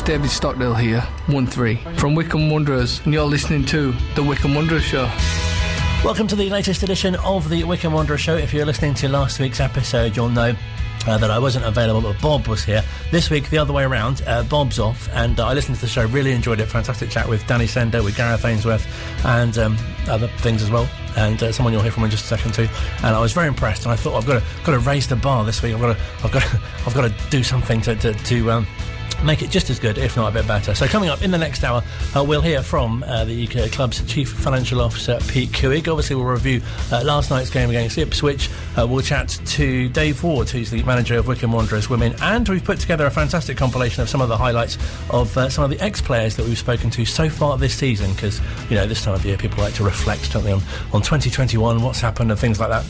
David Stockdale here, 1-3, from Wycombe Wanderers, and you're listening to The Wycombe Wanderers Show. Welcome to the latest edition of The Wycombe Wanderers Show. If you're listening to last week's episode, you'll know that I wasn't available, but Bob was here. This week, the other way around, Bob's off, and I listened to the show, really enjoyed it. Fantastic chat with Danny Sender, with Gareth Ainsworth, and other things as well, and someone you'll hear from in just a second too. And I was very impressed, and I thought I've got to raise the bar this week. I've got to do something to make it just as good, if not a bit better. So coming up in the next hour, we'll hear from the club's Chief Financial Officer, Pete Couhig. Obviously, we'll review last night's game against Ipswich. We'll chat to Dave Ward, who's the manager of Wycombe Wanderers Women, and we've put together a fantastic compilation of some of the highlights of some of the ex-players that we've spoken to so far this season, because, you know, this time of year people like to reflect, don't they, on 2021, what's happened and things like that.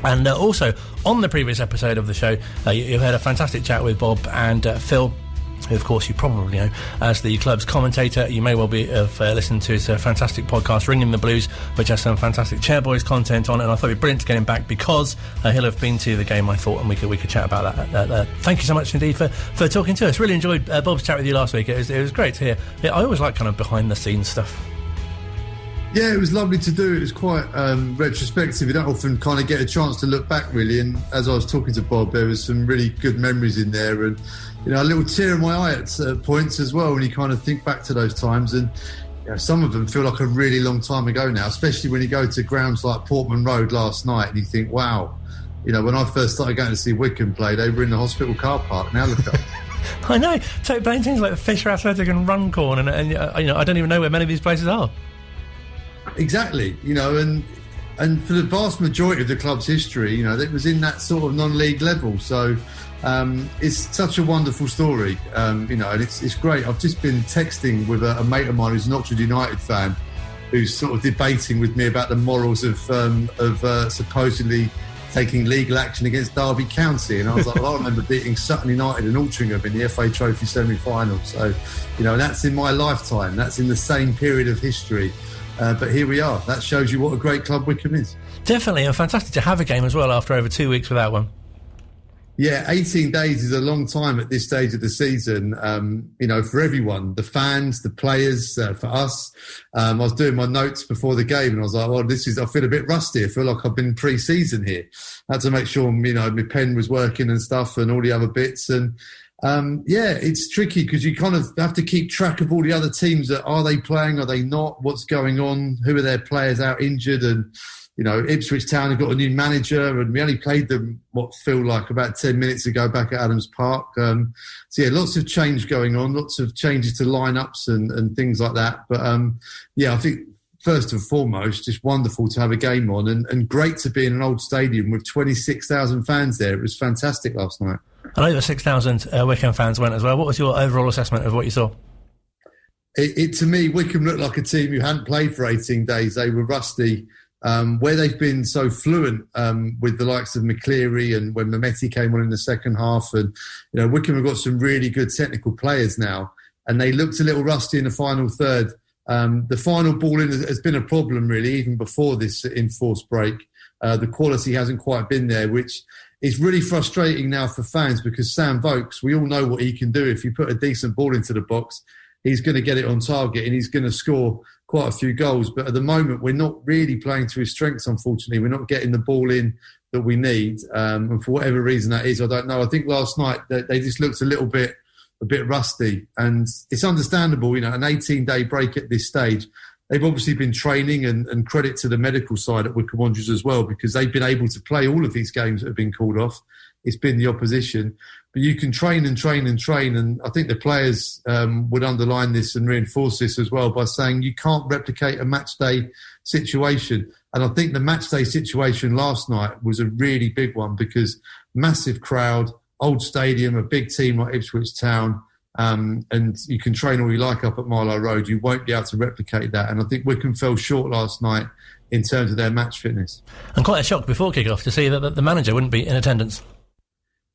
And also, on the previous episode of the show, you heard a fantastic chat with Bob and Phil, who, of course, you probably know as the club's commentator. You may well have listened to his fantastic podcast, Ringing the Blues, which has some fantastic Chairboys content on it, and I thought it'd be brilliant to get him back because he'll have been to the game, I thought, and we could chat about that. Thank you so much indeed for talking to us. Really enjoyed Bob's chat with you last week. It was great to hear. I always like kind of behind-the-scenes stuff. Yeah, it was lovely to do. It was quite retrospective. You don't often kind of get a chance to look back, really. And as I was talking to Bob, there was some really good memories in there. And, you know, a little tear in my eye at points as well when you kind of think back to those times. And, you know, some of them feel like a really long time ago now, especially when you go to grounds like Portman Road last night and you think, wow, you know, when I first started going to see Wycombe play, they were in the hospital car park. Now look up. I know. So playing things like Fisher Athletic and Runcorn, and you know, I don't even know where many of these places are. Exactly, you know, and for the vast majority of the club's history, you know, it was in that sort of non-league level. So it's such a wonderful story, you know, and it's great. I've just been texting with a mate of mine who's an Oxford United fan, who's sort of debating with me about the morals of supposedly taking legal action against Derby County. And I was like, well, I remember beating Sutton United and Altrincham in the FA Trophy semi-final. So, you know, that's in my lifetime. That's in the same period of history. But here we are. That shows you what a great club Wycombe is. Definitely, and fantastic to have a game as well after over 2 weeks without one. Yeah, 18 days is a long time at this stage of the season, you know, for everyone, the fans, the players, for us. I was doing my notes before the game and I was like, well, I feel a bit rusty. I feel like I've been pre-season here. I had to make sure, you know, my pen was working and stuff and all the other bits. And yeah, it's tricky because you kind of have to keep track of all the other teams. That are they playing? Are they not? What's going on? Who are their players out injured? And, you know, Ipswich Town have got a new manager and we only played them what feel like about 10 minutes ago back at Adams Park. So yeah, lots of change going on, lots of changes to lineups and things like that. But yeah, I think first and foremost, just wonderful to have a game on and great to be in an old stadium with 26,000 fans there. It was fantastic last night. And over 6,000 Wycombe fans went as well. What was your overall assessment of what you saw? It to me, Wycombe looked like a team who hadn't played for 18 days. They were rusty. Where they've been so fluent with the likes of McCleary and when Mehmeti came on in the second half. And, you know, Wycombe have got some really good technical players now. And they looked a little rusty in the final third. The final ball in has been a problem, really, even before this enforced break. The quality hasn't quite been there, which is really frustrating now for fans because Sam Vokes, we all know what he can do. If you put a decent ball into the box, he's going to get it on target and he's going to score quite a few goals. But at the moment, we're not really playing to his strengths, unfortunately. We're not getting the ball in that we need. And for whatever reason that is, I don't know. I think last night they just looked a bit rusty. And it's understandable, you know, an 18-day break at this stage. They've obviously been training and credit to the medical side at Wycombe Wanderers as well because they've been able to play all of these games that have been called off. It's been the opposition. But you can train and train and train. And I think the players would underline this and reinforce this as well by saying you can't replicate a match day situation. And I think the match day situation last night was a really big one because massive crowd, old stadium, a big team like Ipswich Town, and you can train all you like up at Marlow Road. You won't be able to replicate that. And I think Wycombe fell short last night in terms of their match fitness. And quite a shock before kick-off to see that the manager wouldn't be in attendance.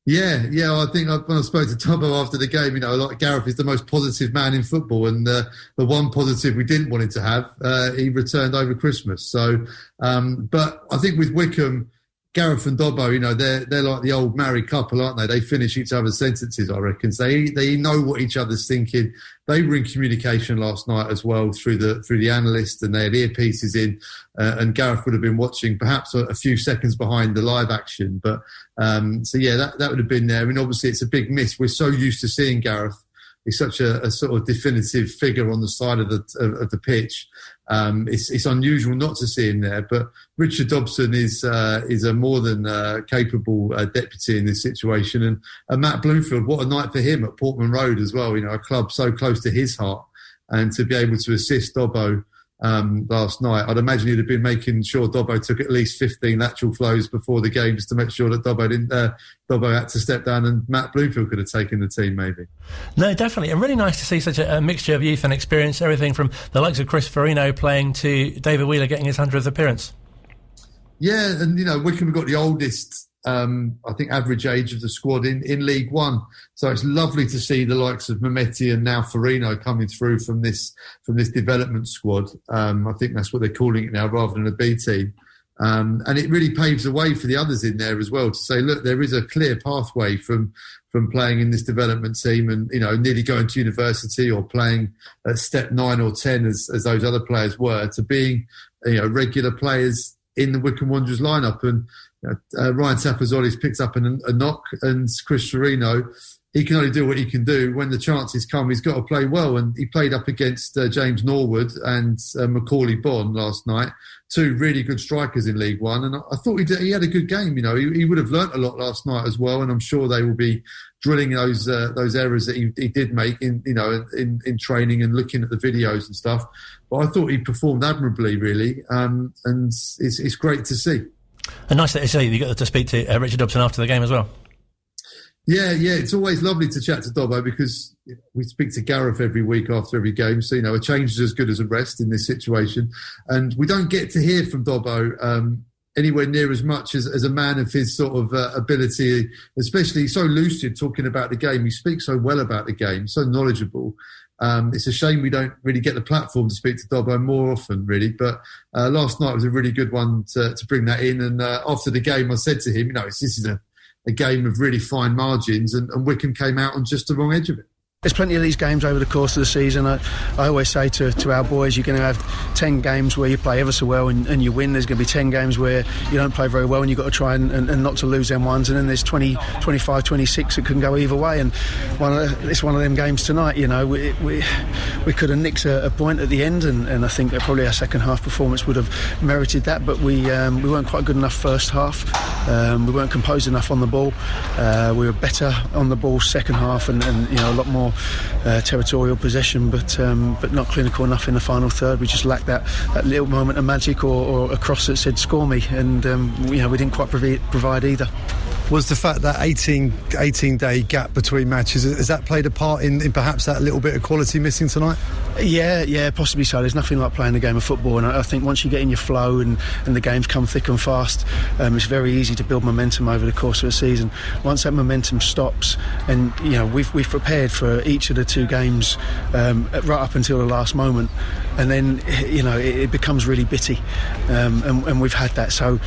Yeah, I think when I spoke to Tubbo after the game, you know, like Gareth is the most positive man in football, and the one positive we didn't want him to have, he returned over Christmas. So, but I think with Wycombe, Gareth and Dobbo, you know, they're like the old married couple, aren't they? They finish each other's sentences, I reckon. So they know what each other's thinking. They were in communication last night as well through the analyst, and they had earpieces in, and Gareth would have been watching perhaps a few seconds behind the live action. But so yeah, that would have been there. I mean, obviously it's a big miss. We're so used to seeing Gareth. He's such a sort of definitive figure on the side of the pitch. It's unusual not to see him there, but Richard Dobson is a more than capable deputy in this situation. And Matt Bloomfield, what a night for him at Portman Road as well. You know, a club so close to his heart, and to be able to assist Dobbo last night. I'd imagine he'd have been making sure Dobbo took at least 15 lateral flows before the game, just to make sure that Dobbo had to step down, and Matt Bloomfield could have taken the team maybe. No, definitely. And really nice to see such a mixture of youth and experience, everything from the likes of Chris Farino playing to David Wheeler getting his 100th appearance. Yeah, and, you know, Wycombe have got the oldest I think average age of the squad in League One. So it's lovely to see the likes of Mehmeti and now Farino coming through from this development squad. I think that's what they're calling it now, rather than a B team. And it really paves the way for the others in there as well to say, look, there is a clear pathway from playing in this development team and, you know, nearly going to university or playing at step 9 or 10 as those other players were, to being, you know, regular players in the Wycombe Wanderers lineup. And Ryan Tapazoli's picked up a knock, and Chris Farino, he can only do what he can do. When the chances come, he's got to play well. And he played up against James Norwood and Macaulay Bonne last night, two really good strikers in League One. And I thought he had a good game. You know, he would have learnt a lot last night as well. And I'm sure they will be drilling those errors that he did make in in training and looking at the videos and stuff. But I thought he performed admirably, really. And it's great to see. And nice that you got to speak to Richard Dobson after the game as well. Yeah, it's always lovely to chat to Dobbo, because we speak to Gareth every week after every game. So, you know, a change is as good as a rest in this situation. And we don't get to hear from Dobbo anywhere near as much as a man of his sort of ability, especially so lucid talking about the game. He speaks so well about the game, so knowledgeable. It's a shame we don't really get the platform to speak to Dobbo more often, really. But last night was a really good one to bring that in. And after the game, I said to him, you know, this is a game of really fine margins, and Wycombe came out on just the wrong edge of it. There's plenty of these games over the course of the season. I always say to our boys, you're going to have 10 games where you play ever so well and you win. There's going to be 10 games where you don't play very well and you've got to try and not to lose them ones. And then there's 20, 25, 26 that can go either way. And it's one of them games tonight. You know, we could have nicked a point at the end, and I think that probably our second half performance would have merited that. But we weren't quite good enough first half. We weren't composed enough on the ball. We were better on the ball second half, and you know, a lot more territorial possession, but not clinical enough in the final third. We just lacked that little moment of magic or a cross that said score me, and you know, we didn't quite provide either. Was the fact that 18-day gap between matches, has that played a part in perhaps that little bit of quality missing tonight? Yeah, possibly so. There's nothing like playing a game of football, and I think once you get in your flow and the games come thick and fast, it's very easy to build momentum over the course of a season. Once that momentum stops, and you know, we've prepared for each of the two games right up until the last moment, and then you know, it becomes really bitty, and we've had that. So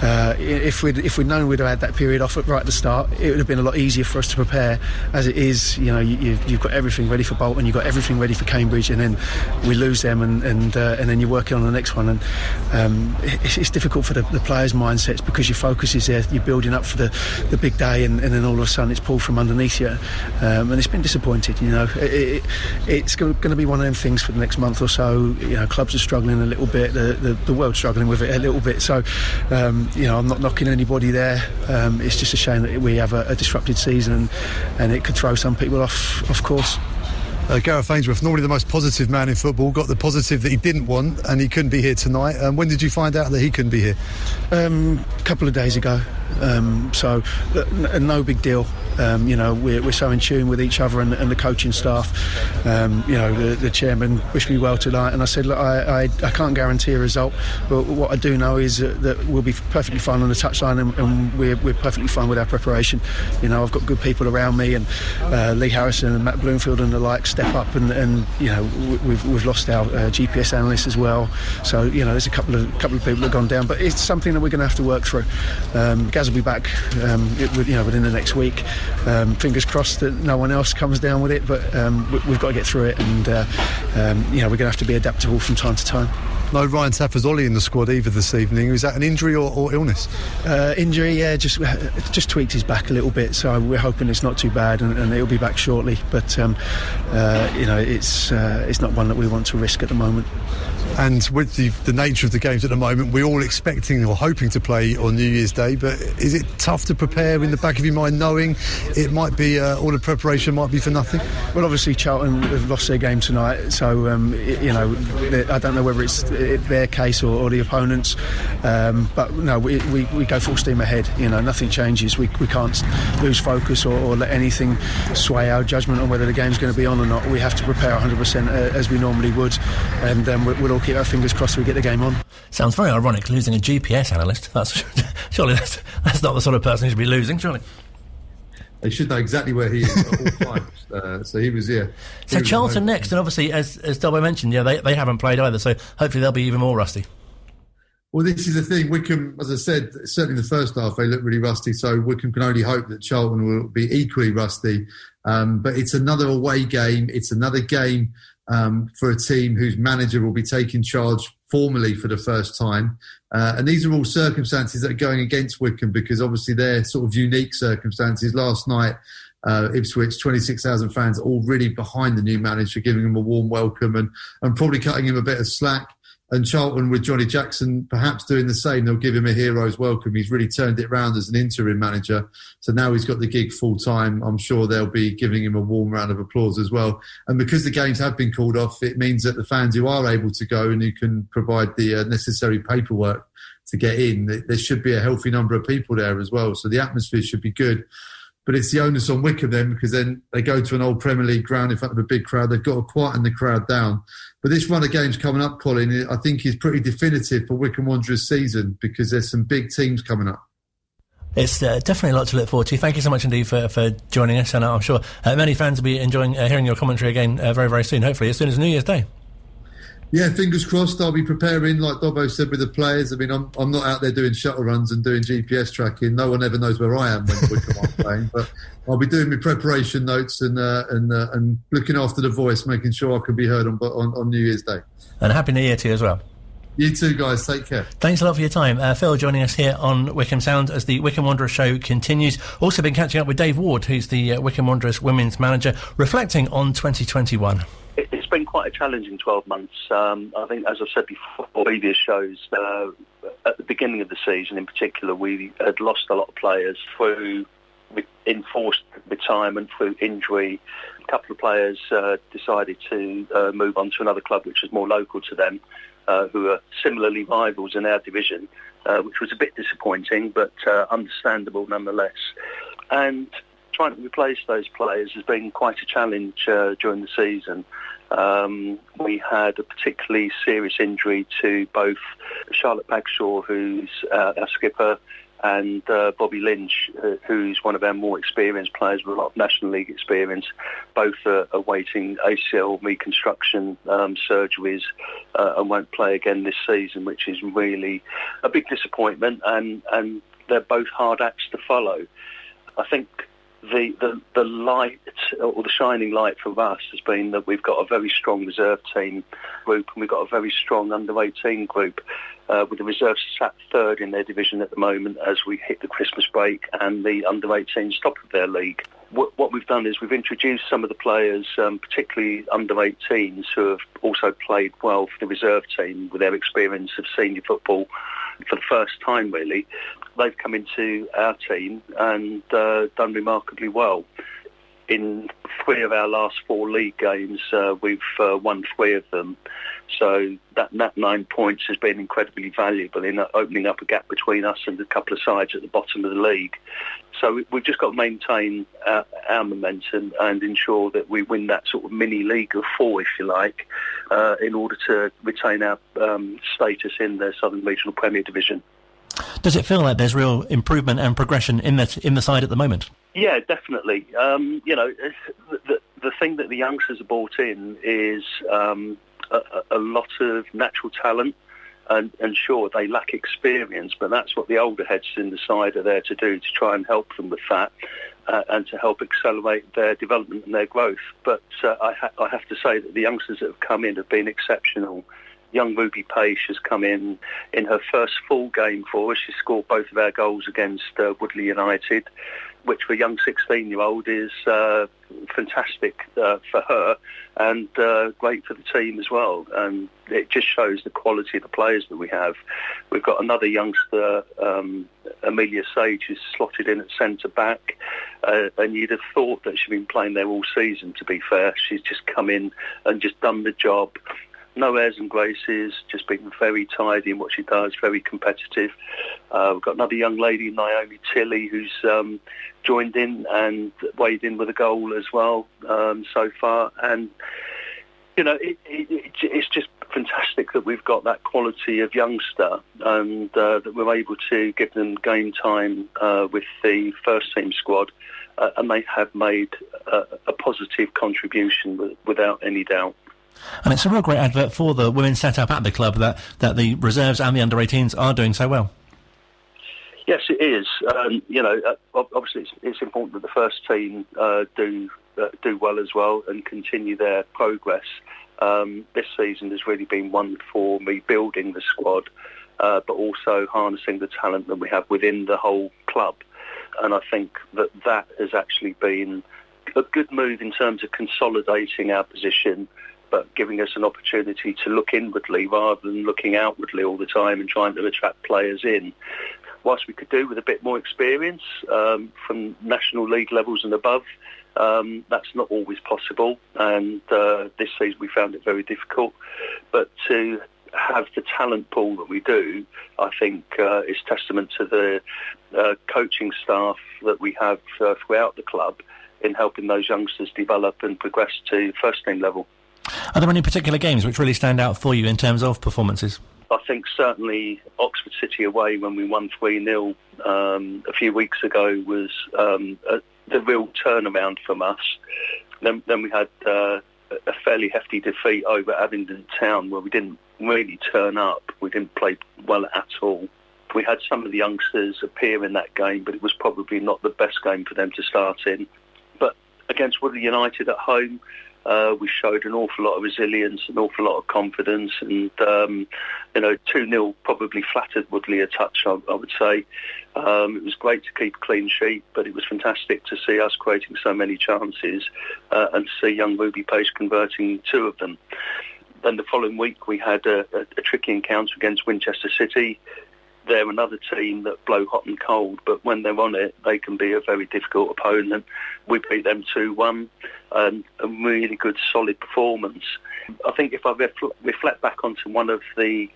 if we'd known we'd have had that period off right at the start, it would have been a lot easier for us to prepare. As it is, you know, you've got everything ready for Bolton, you've got everything ready for Cambridge, and then we lose them, and then you're working on the next one, and it's difficult for the players' mindsets, because your focus is there, you're building up for the big day, and then all of a sudden it's pulled from underneath you, and it's been disappointing. You know, it's going to be one of them things for the next month or so. You know, clubs are struggling a little bit, the world's struggling with it a little bit, so you know, I'm not knocking anybody there. It's just a shame that we have a disrupted season, and it could throw some people off course. Gareth Ainsworth, normally the most positive man in football, got the positive that he didn't want, and he couldn't be here tonight. When did you find out that he couldn't be here? A couple of days ago. So no big deal. We're so in tune with each other and the coaching staff. The chairman wished me well tonight, and I said, look, I can't guarantee a result, but what I do know is that we'll be perfectly fine on the touchline, and we're perfectly fine with our preparation. I've got good people around me, and Lee Harrison and Matt Bloomfield and the like step up, and we've lost our GPS analyst as well. So there's a couple of people that have gone down, but it's something that we're going to have to work through. Gaz will be back within the next week. Fingers crossed that no one else comes down with it, but we've got to get through it, and we're going to have to be adaptable from time to time. No Ryan Tafazolli in the squad either this evening. Is that an injury or illness? Injury, yeah, just tweaked his back a little bit, so we're hoping it's not too bad, and he'll be back shortly. But it's not one that we want to risk at the moment. And with the nature of the games at the moment, we're all expecting or hoping to play on New Year's Day, but is it tough to prepare in the back of your mind, knowing it might be all the preparation might be for nothing? Well, obviously Charlton have lost their game tonight, so I don't know whether it's their case or the opponents, but no, we go full steam ahead. Nothing changes. We can't lose focus or let anything sway our judgment on whether the game's going to be on or not. We have to prepare 100% as we normally would, and we'll all keep our fingers crossed we get the game on. Sounds very ironic, losing a GPS analyst. Surely that's not the sort of person who should be losing, surely. They should know exactly where he is at all times. So he was here. So Charlton next, and obviously, as Dobbo mentioned, they haven't played either, so hopefully they'll be even more rusty. Well, this is the thing. Wycombe, as I said, certainly in the first half, they looked really rusty, so Wycombe can only hope that Charlton will be equally rusty. But it's another away game. It's another game for a team whose manager will be taking charge formally for the first time. And these are all circumstances that are going against Wycombe, because obviously they're sort of unique circumstances. Last night, Ipswich, 26,000 fans all really behind the new manager, giving him a warm welcome and probably cutting him a bit of slack. And Charlton, with Johnny Jackson perhaps doing the same, they'll give him a hero's welcome. He's really turned it around as an interim manager. So now he's got the gig full time. I'm sure they'll be giving him a warm round of applause as well. And because the games have been called off, it means that the fans who are able to go and who can provide the necessary paperwork to get in, there should be a healthy number of people there as well. So the atmosphere should be good. But it's the onus on Wycombe then, because then they go to an old Premier League ground in front of a big crowd. They've got to quieten the crowd down. But this run of games coming up, Colin, I think is pretty definitive for Wycombe Wanderers' season, because there's some big teams coming up. It's definitely a lot to look forward to. Thank you so much indeed for joining us, and I'm sure many fans will be enjoying hearing your commentary again very, very soon, hopefully as soon as New Year's Day. Yeah, fingers crossed. I'll be preparing, like Dobbo said, with the players. I mean, I'm not out there doing shuttle runs and doing GPS tracking. No one ever knows where I am when Wycombe are playing. But I'll be doing my preparation notes and looking after the voice, making sure I can be heard on New Year's Day. And Happy New Year to you as well. You too, guys. Take care. Thanks a lot for your time. Phil joining us here on Wycombe Sound as the Wycombe Wanderers Show continues. Also been catching up with Dave Ward, who's the Wycombe Wanderers women's manager, reflecting on 2021. It's been quite a challenging 12 months. I think, as I've said before, previous shows, at the beginning of the season in particular, we had lost a lot of players through enforced retirement, through injury. A couple of players decided to move on to another club which was more local to them, who are similarly rivals in our division, which was a bit disappointing, but understandable nonetheless. And trying to replace those players has been quite a challenge during the season. We had a particularly serious injury to both Charlotte Bagshaw, who's our skipper, and Bobby Lynch, who's one of our more experienced players with a lot of National League experience. Both are awaiting ACL reconstruction surgeries and won't play again this season, which is really a big disappointment, and they're both hard acts to follow. I think the light, or the shining light for us, has been that we've got a very strong reserve team group, and we've got a very strong under-18 group, with the reserves sat third in their division at the moment as we hit the Christmas break, and the under-18s top of their league. What we've done is we've introduced some of the players, particularly under-18s, who have also played well for the reserve team with their experience of senior football for the first time, really. They've come into our team and done remarkably well. in 3 of our last 4 league games, we've won 3 of them. So that 9 points has been incredibly valuable in opening up a gap between us and a couple of sides at the bottom of the league. So we've just got to maintain our momentum and ensure that we win that sort of mini league of 4, if you like, in order to retain our status in the Southern Regional Premier Division. Does it feel like there's real improvement and progression in the side at the moment? Yeah, definitely. The thing that the youngsters have brought in is a lot of natural talent, and sure, they lack experience, but that's what the older heads in the side are there to do, to try and help them with that and to help accelerate their development and their growth. But I have to say that the youngsters that have come in have been exceptional. Young Ruby Page has come in her first full game for us. She scored both of our goals against Woodley United, which for a young 16-year-old is fantastic for her and great for the team as well. And it just shows the quality of the players that we have. We've got another youngster, Amelia Sage, who's slotted in at centre-back, and you'd have thought that she'd been playing there all season, to be fair. She's just come in and just done the job. No airs and graces, just being very tidy in what she does, very competitive. We've got another young lady, Naomi Tilley, who's joined in and weighed in with a goal as well so far. And, it's just fantastic that we've got that quality of youngster and that we're able to give them game time with the first team squad. And they have made a positive contribution without any doubt. And it's a real great advert for the women set up at the club that the reserves and the under-18s are doing so well. Yes, it is. Obviously it's important that the first team do well as well and continue their progress. This season has really been one for rebuilding the squad, but also harnessing the talent that we have within the whole club. And I think that has actually been a good move in terms of consolidating our position, but giving us an opportunity to look inwardly rather than looking outwardly all the time and trying to attract players in. Whilst we could do with a bit more experience from National League levels and above, that's not always possible, and this season we found it very difficult. But to have the talent pool that we do, I think is testament to the coaching staff that we have throughout the club in helping those youngsters develop and progress to first team level. Are there any particular games which really stand out for you in terms of performances? I think certainly Oxford City away when we won 3-0 a few weeks ago was the real turnaround from us. Then we had a fairly hefty defeat over Abingdon Town where we didn't really turn up. We didn't play well at all. We had some of the youngsters appear in that game, but it was probably not the best game for them to start in. But against Woodley United at home, we showed an awful lot of resilience, an awful lot of confidence, and 2-0 probably flattered Woodley a touch, I would say. It was great to keep a clean sheet, but it was fantastic to see us creating so many chances and to see young Ruby Page converting 2 of them. Then the following week we had a tricky encounter against Winchester City. They're another team that blow hot and cold, but when they're on it, they can be a very difficult opponent. We beat them 2-1, and a really good, solid performance. I think if I reflect back onto one of the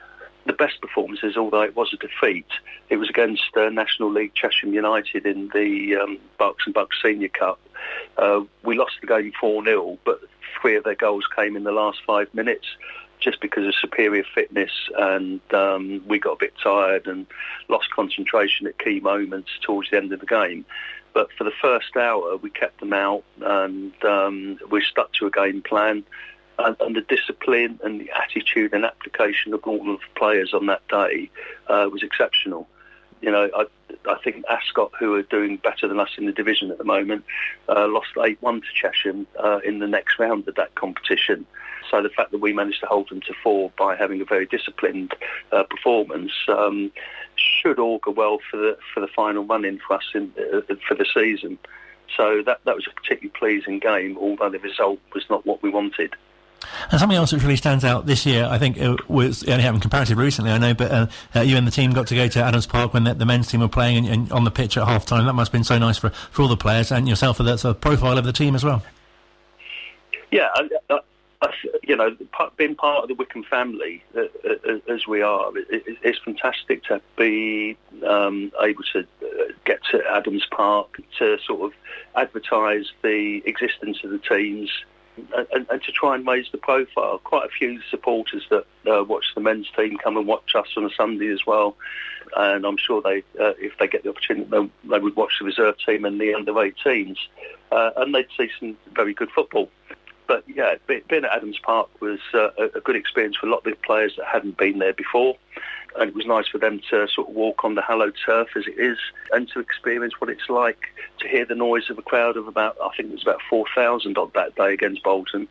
best performances, although it was a defeat, it was against National League Cheshire United in the Bucks and Bucks Senior Cup. We lost the game 4-0, but 3 of their goals came in the last 5 minutes, just because of superior fitness, and we got a bit tired and lost concentration at key moments towards the end of the game. But for the first hour, we kept them out, and we stuck to a game plan. And the discipline and the attitude and application of all of the players on that day was exceptional. I think Ascot, who are doing better than us in the division at the moment, lost 8-1 to Chesham in the next round of that competition. So the fact that we managed to hold them to 4 by having a very disciplined performance should augur well for the final run-in for us for the season. So that was a particularly pleasing game, although the result was not what we wanted. And something else which really stands out this year, I think, was only happened comparatively recently, I know, but you and the team got to go to Adams Park when the men's team were playing and on the pitch at half-time. That must have been so nice for all the players and yourself for the sort of profile of the team as well. Yeah, being part of the Wycombe family, as we are, it's fantastic to be able to get to Adams Park to sort of advertise the existence of the teams and to try and raise the profile. Quite a few supporters that watch the men's team come and watch us on a Sunday as well, and I'm sure they, if they get the opportunity, they would watch the reserve team and the under-18s, and they'd see some very good football. But yeah, being at Adams Park was a good experience for a lot of the players that hadn't been there before. And it was nice for them to sort of walk on the hallowed turf as it is and to experience what it's like to hear the noise of a crowd of about 4,000 odd that day against Bolton.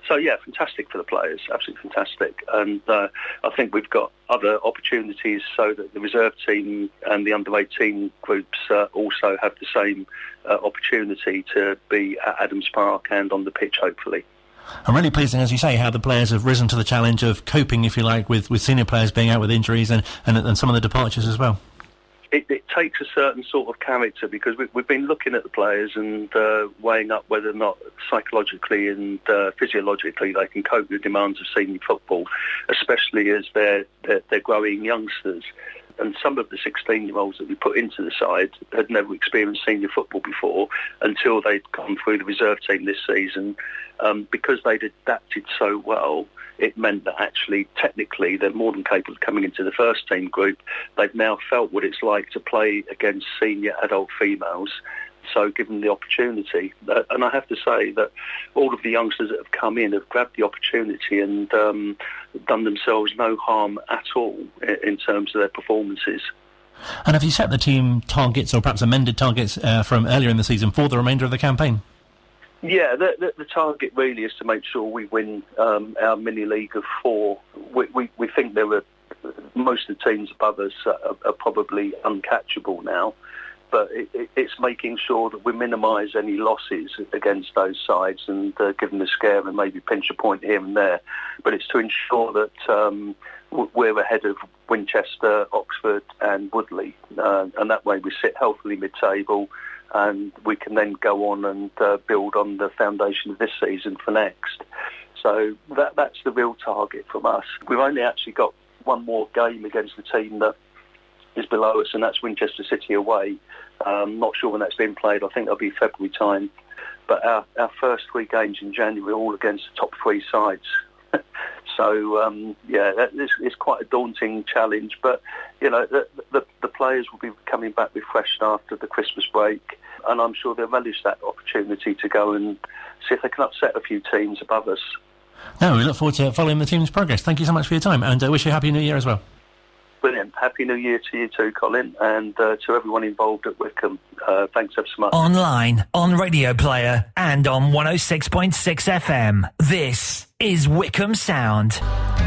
So yeah, fantastic for the players, absolutely fantastic. And I think we've got other opportunities so that the reserve team and the under-18 groups also have the same opportunity to be at Adams Park and on the pitch, hopefully. I'm really pleased, as you say, how the players have risen to the challenge of coping, if you like, with senior players being out with injuries and some of the departures as well. It takes a certain sort of character, because we've been looking at the players and weighing up whether or not psychologically and physiologically they can cope with the demands of senior football, especially as they're growing youngsters. And some of the 16-year-olds that we put into the side had never experienced senior football before until they'd gone through the reserve team this season. Because they'd adapted so well, it meant that actually, technically, they're more than capable of coming into the first team group. They've now felt what it's like to play against senior adult females, so given the opportunity. And I have to say that all of the youngsters that have come in have grabbed the opportunity and done themselves no harm at all in terms of their performances. And have you set the team targets, or perhaps amended targets from earlier in the season for the remainder of the campaign? Yeah, the target really is to make sure we win our mini-league of 4. We think there were most of the teams above us are probably uncatchable now, but it's making sure that we minimise any losses against those sides and give them a scare and maybe pinch a point here and there. But it's to ensure that we're ahead of Winchester, Oxford and Woodley, and that way we sit healthily mid-table, and we can then go on and build on the foundation of this season for next. So that's the real target from us. We've only actually got one more game against the team that is below us, and that's Winchester City away. Not sure when that's been played. I think that'll be February time. But our first 3 games in January are all against the top 3 sides. So, it's quite a daunting challenge. But, the players will be coming back refreshed after the Christmas break, and I'm sure they'll relish that opportunity to go and see if they can upset a few teams above us. No, we look forward to following the team's progress. Thank you so much for your time, and I wish you a Happy New Year as well. Brilliant. Happy New Year to you too, Colin, and to everyone involved at Wycombe. Thanks ever so much. Online, on Radio Player, and on 106.6 FM. This is Wycombe Sound.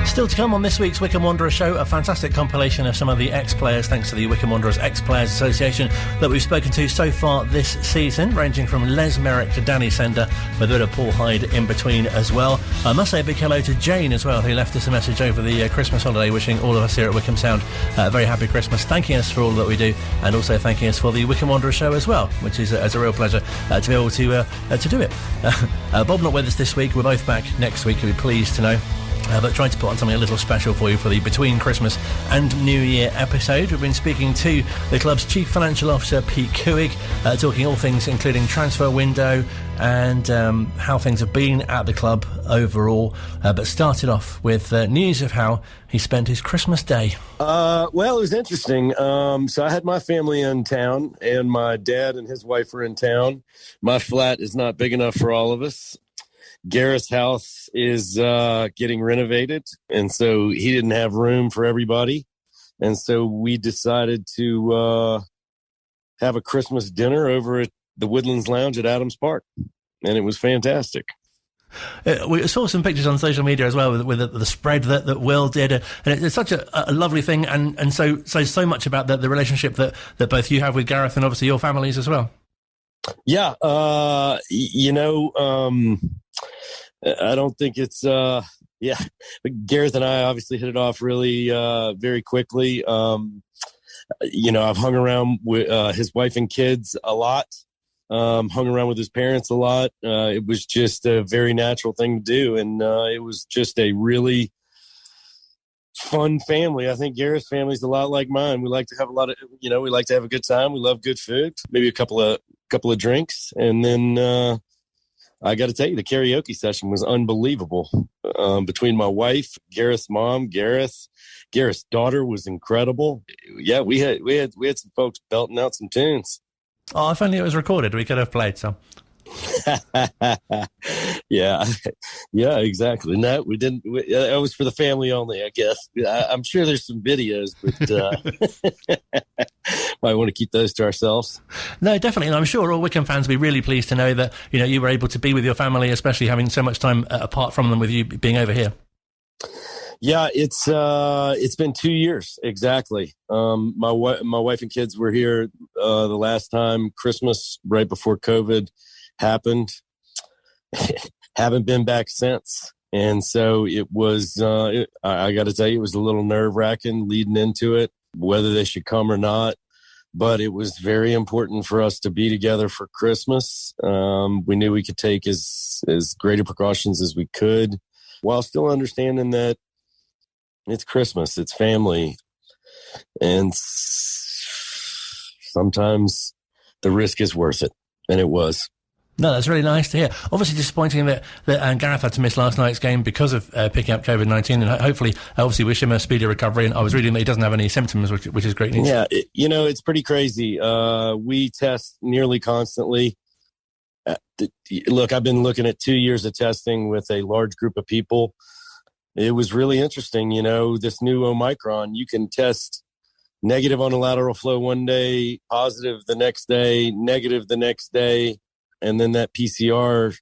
Still to come on this week's Wycombe Wanderers Show, a fantastic compilation of some of the ex-players, thanks to the Wycombe Wanderers Ex-Players Association, that we've spoken to so far this season, ranging from Les Merrick to Danny Sender, with a bit of Paul Hyde in between as well. I must say a big hello to Jane as well, who left us a message over the Christmas holiday, wishing all of us here at Wycombe Sound a very happy Christmas, thanking us for all that we do, and also thanking us for the Wycombe Wanderers Show as well, which is a real pleasure to be able to do it. Bob not with us this week. We're both back next week, you'll be pleased to know. But trying to put on something a little special for you for the Between Christmas and New Year episode. We've been speaking to the club's Chief Financial Officer, Pete Couhig, talking all things including transfer window and how things have been at the club overall. But started off with news of how he spent his Christmas day. Well, it was interesting. So I had my family in town, and my dad and his wife were in town. My flat is not big enough for all of us. Gareth's house is getting renovated, and so he didn't have room for everybody. And so we decided to have a Christmas dinner over at the Woodlands Lounge at Adams Park, and it was fantastic. We saw some pictures on social media as well with the spread that Will did, and it's such a lovely thing, and so much about the relationship that both you have with Gareth and obviously your families as well. Yeah, I don't think it's yeah. But Gareth and I obviously hit it off really very quickly. I've hung around with his wife and kids a lot. Hung around with his parents a lot. It was just a very natural thing to do, and it was just a really fun family. I think Gareth's family's a lot like mine. We like to have we like to have a good time. We love good food, maybe a couple of drinks, and then I got to tell you, the karaoke session was unbelievable. Between my wife, Gareth's mom, Gareth's daughter was incredible. Yeah, we had some folks belting out some tunes. Oh, if only it was recorded, we could have played some. Yeah, exactly. No, we didn't. It was for the family only, I guess. I'm sure there's some videos, but might want to keep those to ourselves. No, definitely. And I'm sure all Wycombe fans will be really pleased to know that you were able to be with your family, especially having so much time apart from them with you being over here. Yeah, it's been 2 years exactly. My wife and kids were here the last time, Christmas, right before COVID happened. Haven't been back since, and so it was. I got to tell you, it was a little nerve-wracking leading into it, whether they should come or not. But it was very important for us to be together for Christmas. We knew we could take as greater precautions as we could, while still understanding that it's Christmas, it's family, and sometimes the risk is worth it, and it was. No, that's really nice to hear. Obviously disappointing that Gareth had to miss last night's game because of picking up COVID-19, and hopefully, obviously, wish him a speedy recovery. And I was reading that he doesn't have any symptoms, which is great news. Yeah, it's pretty crazy. We test nearly constantly. Look, I've been looking at 2 years of testing with a large group of people. It was really interesting, this new Omicron. You can test negative on a lateral flow one day, positive the next day, negative the next day, and then that PCR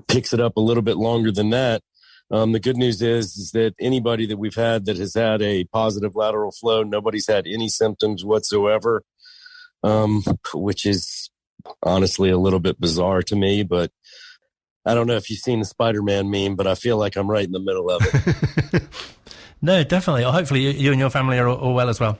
picks it up a little bit longer than that. The good news is that anybody that we've had that has had a positive lateral flow, nobody's had any symptoms whatsoever, which is honestly a little bit bizarre to me, but I don't know if you've seen the Spider-Man meme, but I feel like I'm right in the middle of it. No, definitely. Hopefully you and your family are all well as well.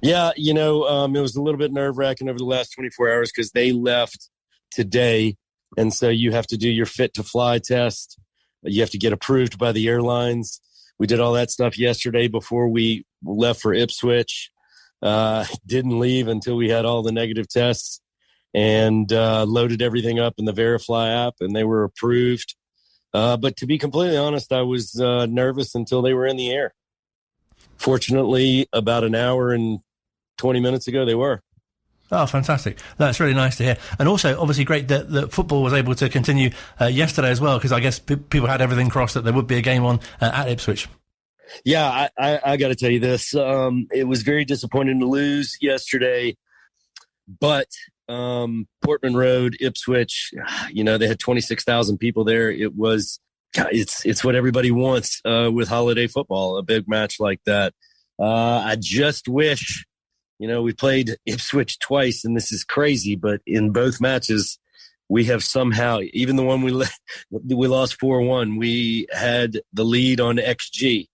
Yeah, it was a little bit nerve-wracking over the last 24 hours because they left today, and so you have to do your fit-to-fly test. You have to get approved by the airlines. We did all that stuff yesterday before we left for Ipswich. Didn't leave until we had all the negative tests, and loaded everything up in the Verifly app, and they were approved. But to be completely honest, I was nervous until they were in the air. Fortunately, about an hour and 20 minutes ago, they were. Oh, fantastic. That's really nice to hear. And also, obviously, great that football was able to continue yesterday as well, because I guess people had everything crossed that there would be a game on at Ipswich. Yeah, I got to tell you this. It was very disappointing to lose yesterday, but Portman Road, Ipswich, they had 26,000 people there. It was, it's what everybody wants with holiday football, a big match like that. I just wish, we played Ipswich twice, and this is crazy, but in both matches, we have somehow, even the one we lost 4-1, we had the lead on XG,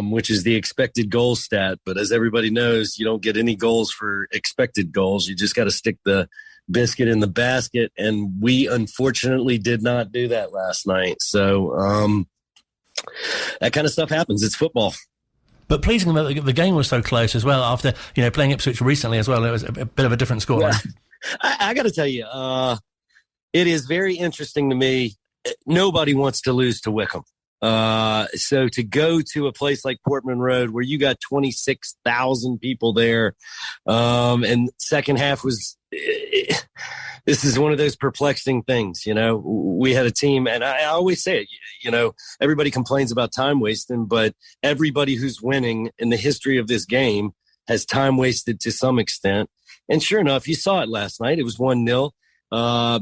which is the expected goal stat. But as everybody knows, you don't get any goals for expected goals. You just got to stick the biscuit in the basket. And we unfortunately did not do that last night. So that kind of stuff happens. It's football. But pleasing that the game was so close as well after, playing Ipswich recently as well. It was a bit of a different score. Yeah. I got to tell you, it is very interesting to me. Nobody wants to lose to Wycombe. So to go to a place like Portman Road where you got 26,000 people there, and second half was, this is one of those perplexing things. We had a team, and I always say it, everybody complains about time wasting, but everybody who's winning in the history of this game has time wasted to some extent. And sure enough, you saw it last night. It was 1-0,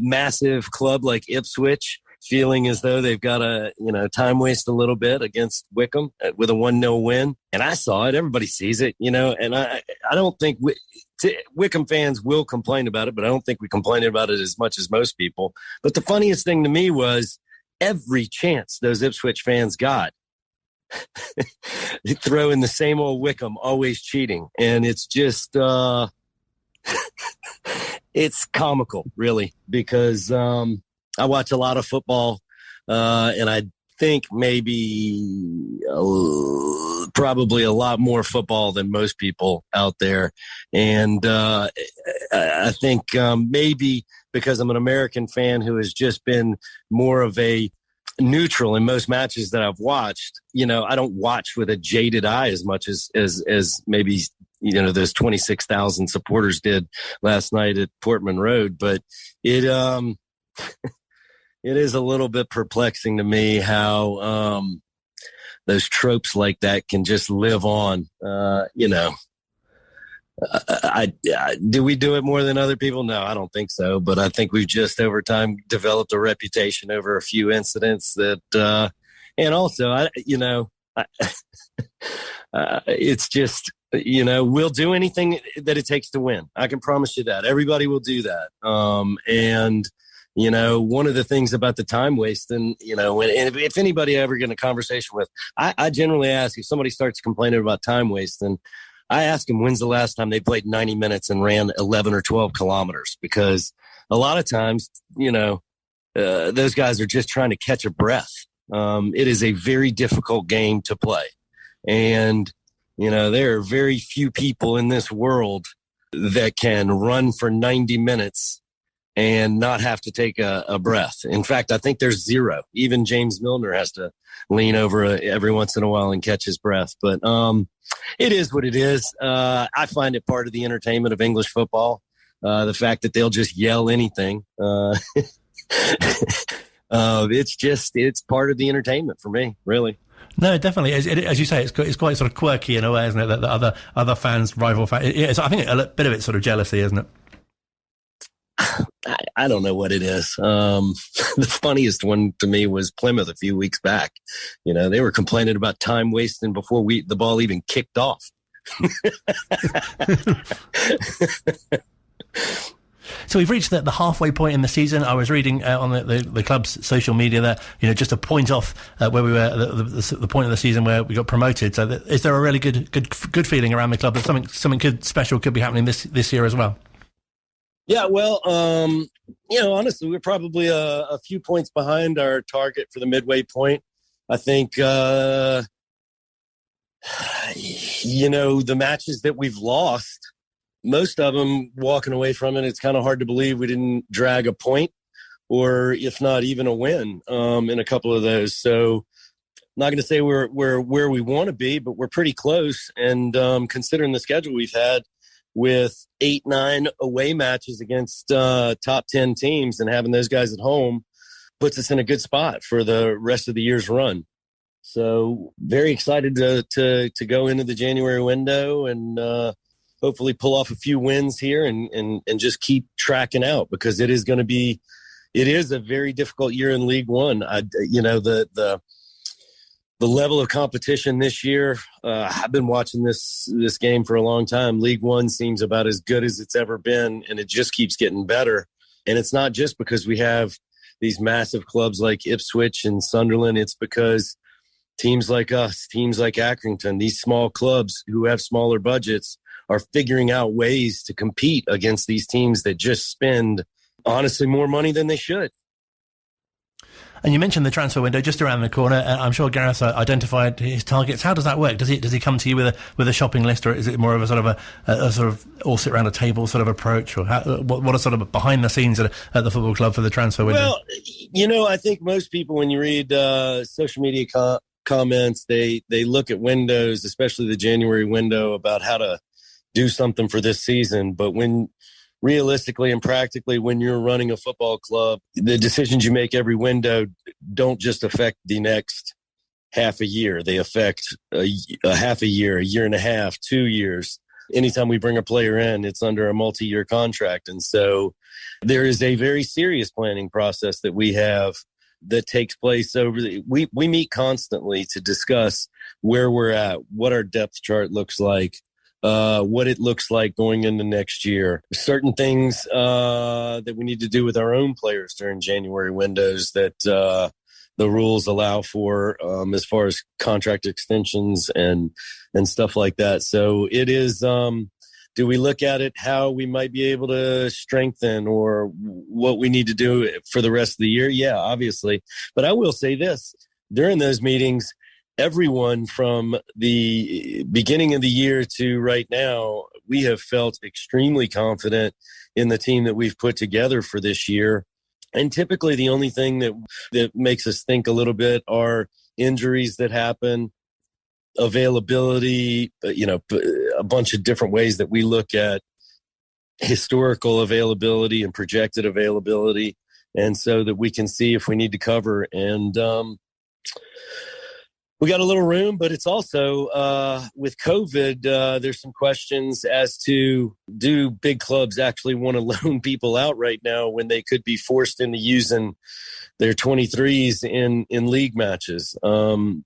massive club like Ipswich, feeling as though they've got to, time waste a little bit against Wycombe with a 1-0 win. And I saw it. Everybody sees it, and I don't think Wycombe fans will complain about it, but I don't think we complain about it as much as most people. But the funniest thing to me was every chance those Ipswich fans got, they throw in the same old Wycombe, always cheating. And it's just, it's comical, really, because I watch a lot of football, and I think maybe probably a lot more football than most people out there. And I think maybe because I'm an American fan who has just been more of a neutral in most matches that I've watched, I don't watch with a jaded eye as much as maybe, those 26,000 supporters did last night at Portman Road. But it is a little bit perplexing to me how those tropes like that can just live on. Do we do it more than other people? No, I don't think so. But I think we've just over time developed a reputation over a few incidents that, and also, it's just, we'll do anything that it takes to win. I can promise you that. Everybody will do that. And one of the things about the time waste, and if anybody ever get in a conversation with, I generally ask if somebody starts complaining about time waste, and I ask them when's the last time they played 90 minutes and ran 11 or 12 kilometers, because a lot of times, those guys are just trying to catch a breath. It is a very difficult game to play. And, there are very few people in this world that can run for 90 minutes and not have to take a breath. In fact, I think there's zero. Even James Milner has to lean over every once in a while and catch his breath. But it is what it is. I find it part of the entertainment of English football, the fact that they'll just yell anything. It's part of the entertainment for me, really. No, definitely. As you say, it's quite sort of quirky in a way, isn't it? That other fans, rival fans. I think a bit of it's sort of jealousy, isn't it? I don't know what it is. The funniest one to me was Plymouth a few weeks back. They were complaining about time wasting before the ball even kicked off. So we've reached the halfway point in the season. I was reading on the club's social media that, just to point off where we were at the point of the season where we got promoted. So is there a really good feeling around the club that something special could be happening this year as well? Yeah, well, honestly, we're probably a few points behind our target for the midway point. I think, the matches that we've lost, most of them walking away from it, it's kind of hard to believe we didn't drag a point or if not even a win in a couple of those. So I'm not going to say we're where we want to be, but we're pretty close. And considering the schedule we've had with 8-9 away matches against top 10 teams and having those guys at home puts us in a good spot for the rest of the year's run. So very excited to go into the January window and hopefully pull off a few wins here and just keep tracking out, because it is a very difficult year in League One. The level of competition this year, I've been watching this game for a long time. League One seems about as good as it's ever been, and it just keeps getting better. And it's not just because we have these massive clubs like Ipswich and Sunderland. It's because teams like us, teams like Accrington, these small clubs who have smaller budgets are figuring out ways to compete against these teams that just spend, honestly, more money than they should. And you mentioned the transfer window just around the corner. I'm sure Gareth identified his targets. How does that work? Does he come to you with a shopping list, or is it more of a sort of a sort of all sit around a table sort of approach, or what are sort of behind the scenes at the football club for the transfer window? Well, I think most people, when you read social media comments, they look at windows, especially the January window, about how to do something for this season. But when realistically and practically, when you're running a football club, the decisions you make every window don't just affect the next half a year. They affect a half a year and a half, 2 years. Anytime we bring a player in, it's under a multi-year contract. And so there is a very serious planning process that we have that takes place we meet constantly to discuss where we're at, what our depth chart looks like, what it looks like going into next year. Certain things that we need to do with our own players during January windows that the rules allow for as far as contract extensions and stuff like that. So it is, do we look at it how we might be able to strengthen or what we need to do for the rest of the year? Yeah, obviously. But I will say this, during those meetings, everyone from the beginning of the year to right now, we have felt extremely confident in the team that we've put together for this year. And typically the only thing that makes us think a little bit are injuries that happen, availability, a bunch of different ways that we look at historical availability and projected availability. And so that we can see if we need to cover. And we got a little room, but it's also with COVID, there's some questions as to, do big clubs actually want to loan people out right now when they could be forced into using their 23s in league matches?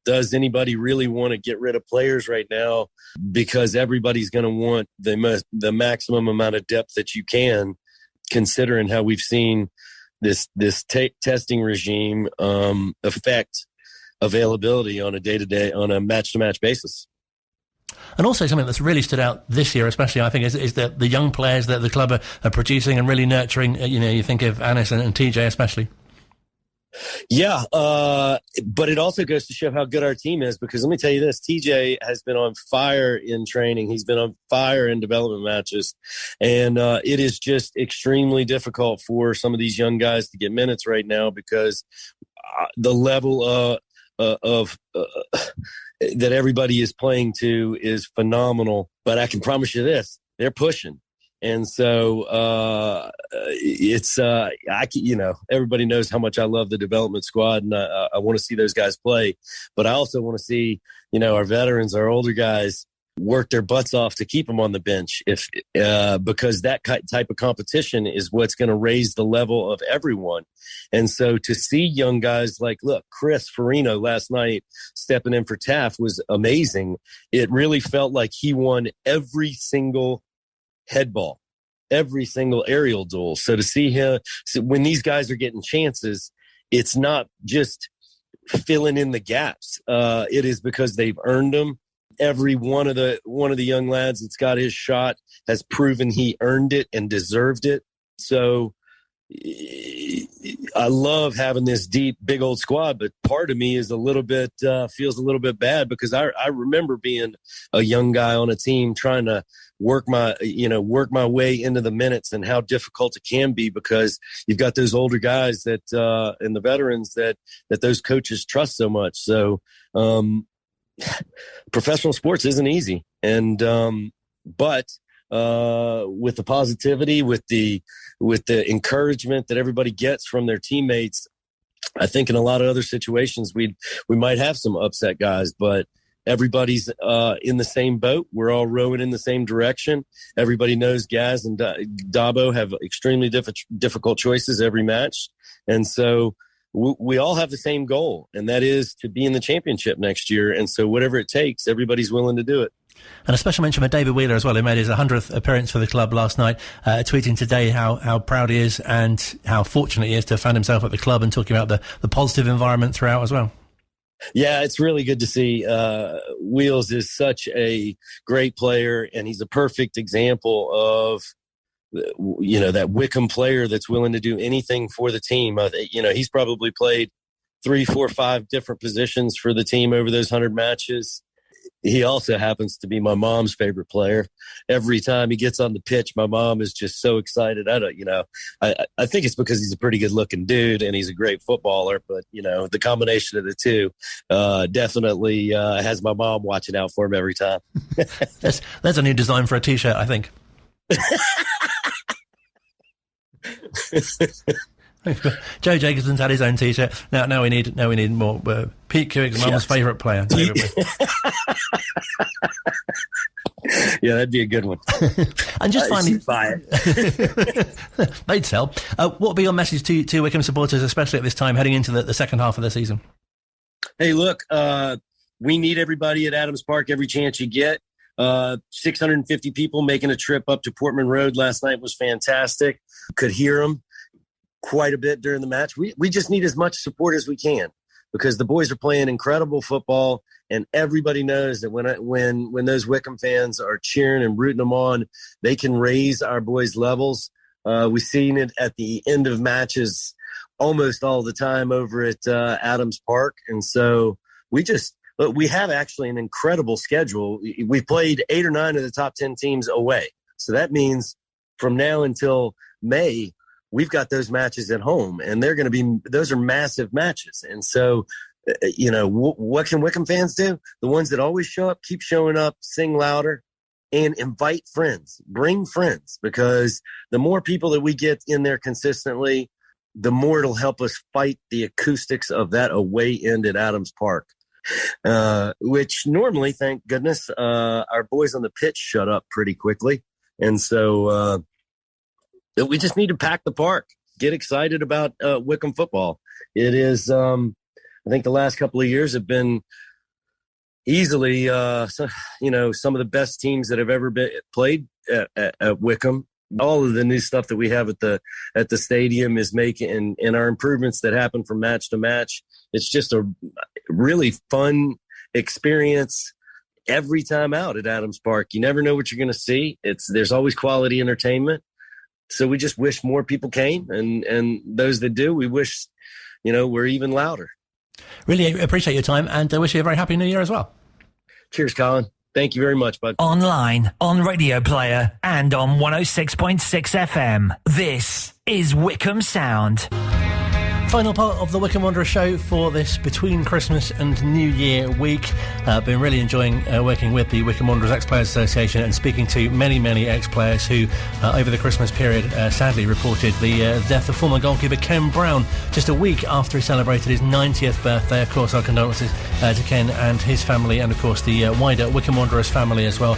Does anybody really want to get rid of players right now because everybody's going to want the maximum amount of depth that you can, considering how we've seen this testing regime affect availability on a day-to-day, on a match-to-match basis. And also something that's really stood out this year, especially, I think, is the young players that the club are producing and really nurturing. You think of Anis and TJ especially. Yeah, but it also goes to show how good our team is, because let me tell you this, TJ has been on fire in training. He's been on fire in development matches. And it is just extremely difficult for some of these young guys to get minutes right now because the level that everybody is playing to is phenomenal. But I can promise you this, they're pushing. And so everybody knows how much I love the development squad, and I want to see those guys play. But I also want to see, our veterans, our older guys, work their butts off to keep them on the bench, because that type of competition is what's going to raise the level of everyone. And so to see young guys like, look, Chris Farino last night stepping in for Taft was amazing. It really felt like he won every single head ball, every single aerial duel. So to see him, when these guys are getting chances, it's not just filling in the gaps. It is because they've earned them. Every one of the young lads that's got his shot has proven he earned it and deserved it. So I love having this deep, big old squad, but part of me is feels a little bit bad because I remember being a young guy on a team trying to work my way into the minutes, and how difficult it can be because you've got those older guys that and the veterans that those coaches trust so much. So professional sports isn't easy, and but with the positivity, with the encouragement that everybody gets from their teammates, I think in a lot of other situations we might have some upset guys, but everybody's in the same boat. We're all rowing in the same direction. Everybody knows Gaz and Dabo have extremely difficult choices every match, and so we all have the same goal, and that is to be in the championship next year. And so whatever it takes, everybody's willing to do it. And a special mention for David Wheeler as well, who made his 100th appearance for the club last night, tweeting today how proud he is and how fortunate he is to have found himself at the club, and talking about the positive environment throughout as well. Yeah, it's really good to see. Wheels is such a great player, and he's a perfect example of that Wycombe player that's willing to do anything for the team. He's probably played 3, 4, 5 different positions for the team over those 100 matches. He also happens to be my mom's favorite player. Every time he gets on the pitch, my mom is just so excited. I think it's because he's a pretty good looking dude and he's a great footballer, but the combination of the two definitely has my mom watching out for him every time. That's a new design for a t-shirt, I think. Joe Jacobson's had his own t-shirt. Now we need more. Pete Couhig's mum's favourite player. Yeah, that'd be a good one. And just finally, buy it. They'd sell. What would be your message to Wycombe supporters, especially at this time heading into the second half of the season? Hey, look, we need everybody at Adams Park every chance you get. 650 people making a trip up to Portman Road last night was fantastic. Could hear them quite a bit during the match. We just need as much support as we can. because the boys are playing incredible football, and everybody knows that when those Wycombe fans are cheering and rooting them on, they can raise our boys' levels. We've seen it at the end of matches almost all the time over at Adams Park, and so we have actually an incredible schedule. We played 8 or 9 of the top 10 teams away, so that means from now until May, we've got those matches at home, and those are massive matches. And so, what can Wycombe fans do? The ones that always show up, keep showing up, sing louder, and invite friends, bring friends, because the more people that we get in there consistently, the more it'll help us fight the acoustics of that away end at Adams Park, which normally, thank goodness, our boys on the pitch shut up pretty quickly. And so, we just need to pack the park, get excited about Wycombe football. It is, I think the last couple of years have been easily, some of the best teams that have ever been played at Wycombe. All of the new stuff that we have at the stadium is making, and our improvements that happen from match to match. It's just a really fun experience every time out at Adams Park. You never know what you're going to see. There's always quality entertainment. So we just wish more people came, and those that do, we wish, we're even louder. Really appreciate your time, and I wish you a very happy New Year as well. Cheers, Colin. Thank you very much, bud. Online, on Radio Player, and on 106.6 FM. This is Wycombe Sound. Final part of the Wycombe Wanderers Show for this between Christmas and New Year week. Been really enjoying working with the Wycombe Wanderers Ex-Players Association and speaking to many, many ex-players who, over the Christmas period, sadly reported the death of former goalkeeper Ken Brown just a week after he celebrated his 90th birthday. Of course, our condolences to Ken and his family, and of course the wider Wycombe Wanderers family as well.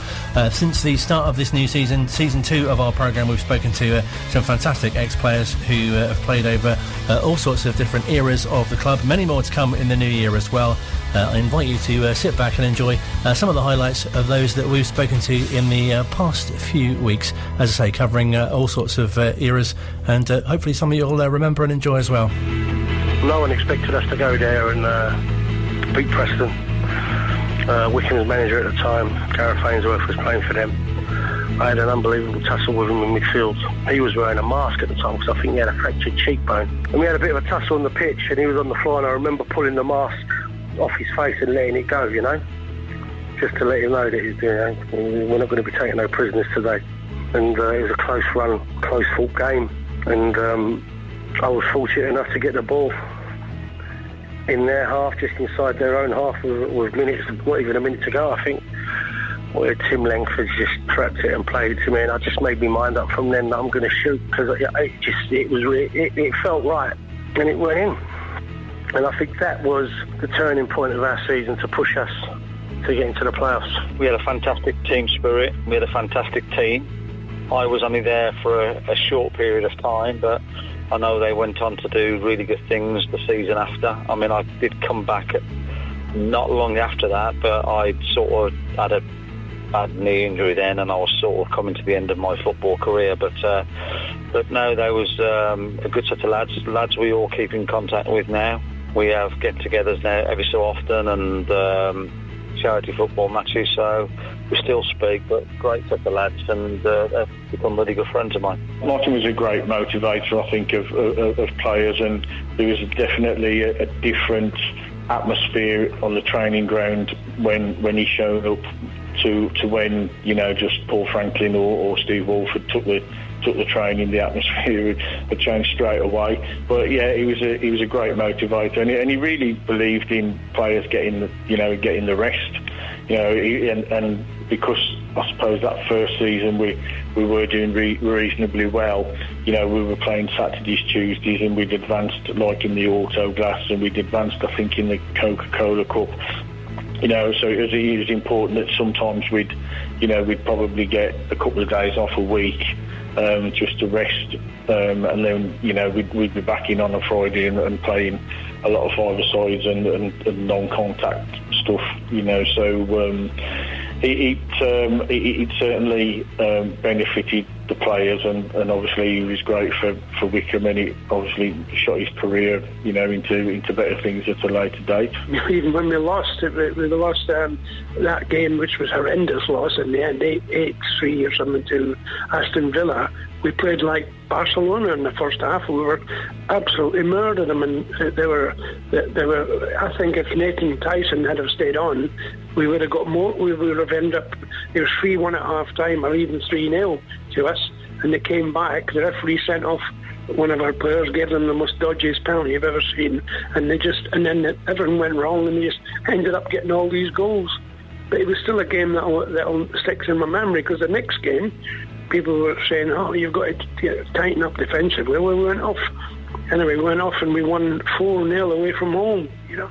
Since the start of this new season, Season 2 of our programme, we've spoken to some fantastic ex-players who have played over all sorts of different eras of the club. Many more to come in the new year as well. I invite you to sit back and enjoy some of the highlights of those that we've spoken to in the past few weeks, as I say, covering all sorts of eras, and hopefully some of you will remember and enjoy as well. No one expected us to go there and beat Preston. Wycombe's manager at the time, Gareth Ainsworth, was playing for them. I had an unbelievable tussle with him in midfield. He was wearing a mask at the time because I think he had a fractured cheekbone. And we had a bit of a tussle on the pitch, and he was on the floor, and I remember pulling the mask off his face and letting it go, just to let him know that we're not going to be taking no prisoners today. And it was a close run, close fought game, and I was fortunate enough to get the ball in their half, just inside their own half, with minutes, not even a minute to go, I think, where Tim Langford just trapped it and played it to me, and I just made my mind up from then that I'm going to shoot, because it felt right, and it went in. And I think that was the turning point of our season to push us to get into the playoffs. We had a fantastic team spirit. We had a fantastic team. I was only there for a short period of time, but I know they went on to do really good things the season after. I mean, I did come back not long after that, but I sort of had a bad knee injury then, and I was sort of coming to the end of my football career. But no, there was a good set of lads we all keep in contact with now. We have get-togethers now every so often, and charity football matches, so we still speak, but great set of lads, and they've become really good friends of mine. Martin was a great motivator, I think, of players, and there was definitely a different atmosphere on the training ground when he showed up to when, just Paul Franklin or Steve Walford took the training. The atmosphere had changed straight away. But yeah, he was a great motivator, and he really believed in players getting the rest. And because I suppose that first season we were doing reasonably well. We were playing Saturdays, Tuesdays, and we'd advanced like in the Auto Glass, and we'd advanced I think in the Coca-Cola Cup. So it was important that sometimes we'd probably get a couple of days off a week just to rest, and then we'd be back in on a Friday and playing a lot of five-a-sides and non-contact stuff. So it certainly benefited the players, and obviously he was great for Wycombe, and he obviously shot his career, you know, into better things at a later date. Even when we lost that game, which was a horrendous loss in the end, 8-3 or something to Aston Villa, we played like Barcelona in the first half. We were absolutely murdered them, and they were. I think if Nathan Tyson had have stayed on, we would have got more. We would have ended up. It was 3-1 at half time, or even 3-0 to us. And they came back. The referee sent off one of our players, gave them the most dodgiest penalty you've ever seen, and then everything went wrong, and they just ended up getting all these goals. But it was still a game that'll stick in my memory, because the next game, people were saying, "Oh, you've got to tighten up defensively." Well, we went off. Anyway, we went off and we won 4-0 away from home, you know.